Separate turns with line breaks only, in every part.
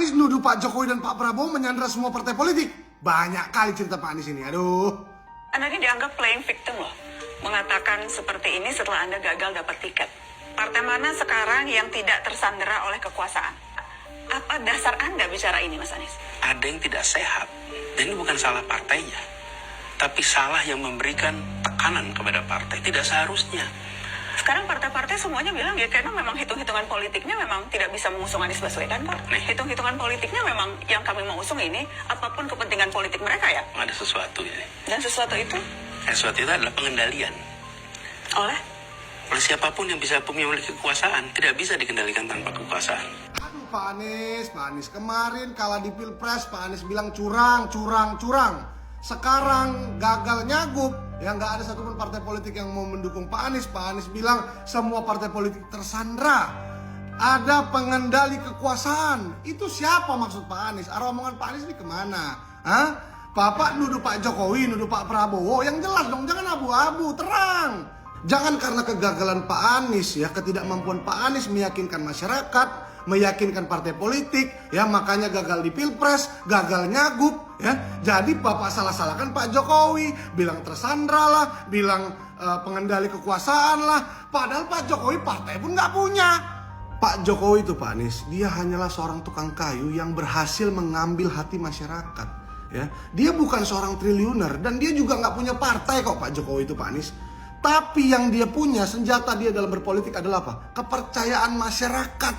Anies nuduh Pak Jokowi dan Pak Prabowo menyandra semua partai politik. Banyak kali cerita Pak Anies ini, aduh.
Anda ini dianggap playing victim loh. Mengatakan seperti ini setelah Anda gagal dapat tiket. Partai mana sekarang yang tidak tersandera oleh kekuasaan? Apa dasar Anda bicara ini, Mas Anies?
Ada yang tidak sehat, dan ini bukan salah partainya, tapi salah yang memberikan tekanan kepada partai. Tidak seharusnya.
Sekarang partai-partai semuanya bilang ya karena memang hitung-hitungan politiknya memang tidak bisa mengusung Anies Baswedan kok. Hitung-hitungan politiknya memang yang kami mau usung ini apapun kepentingan politik mereka ya.
Ada sesuatu ini.
Dan sesuatu itu
Sesuatu itu adalah pengendalian.
oleh
Oleh siapapun yang bisa memiliki kekuasaan, tidak bisa dikendalikan tanpa kekuasaan.
Aduh Pak Anies kemarin kalah di Pilpres, Pak Anies bilang curang. Sekarang gagal nyagup, ya nggak ada satupun partai politik yang mau mendukung Pak Anies. Pak Anies bilang semua partai politik tersandra. Ada pengendali kekuasaan. Itu siapa maksud Pak Anies? Arah omongan Pak Anies ini kemana? Hah? Bapak nuduh Pak Jokowi, nuduh Pak Prabowo, yang jelas dong, jangan abu-abu, terang. Jangan karena kegagalan Pak Anies, ya ketidakmampuan Pak Anies meyakinkan masyarakat, meyakinkan partai politik, ya makanya gagal di Pilpres, gagal nyagup, ya. Jadi Bapak salah-salahkan Pak Jokowi, bilang tersandra lah, bilang pengendali kekuasaan lah. Padahal Pak Jokowi partai pun nggak punya. Pak Jokowi itu Pak Anies, dia hanyalah seorang tukang kayu yang berhasil mengambil hati masyarakat. Ya, dia bukan seorang triliuner dan dia juga nggak punya partai kok Pak Jokowi itu Pak Anies. Tapi yang dia punya, senjata dia dalam berpolitik adalah apa? Kepercayaan masyarakat.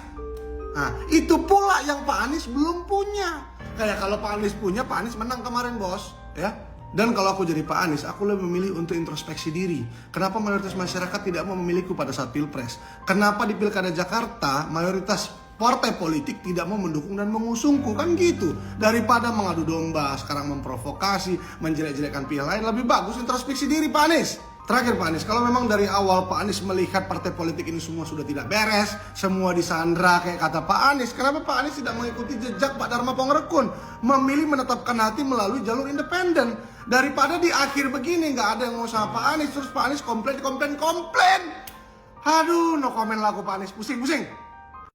Nah, itu pula yang Pak Anies belum punya. Kayak kalau Pak Anies punya, Pak Anies menang kemarin bos, ya. Dan kalau aku jadi Pak Anies, aku lebih memilih untuk introspeksi diri. Kenapa mayoritas masyarakat tidak mau memilihku pada saat Pilpres? Kenapa di Pilkada Jakarta mayoritas partai politik tidak mau mendukung dan mengusungku? Kan gitu. Daripada mengadu domba, sekarang memprovokasi, menjelek-jelekan pihak lain, lebih bagus introspeksi diri Pak Anies. Terakhir Pak Anies, kalau memang dari awal Pak Anies melihat partai politik ini semua sudah tidak beres, semua disandra kayak kata Pak Anies, kenapa Pak Anies tidak mengikuti jejak Pak Dharma Pongrekun, memilih menetapkan hati melalui jalur independen? Daripada di akhir begini nggak ada yang mau sama Pak Anies, terus Pak Anies komplain. Aduh, no comment lah aku Pak Anies, pusing.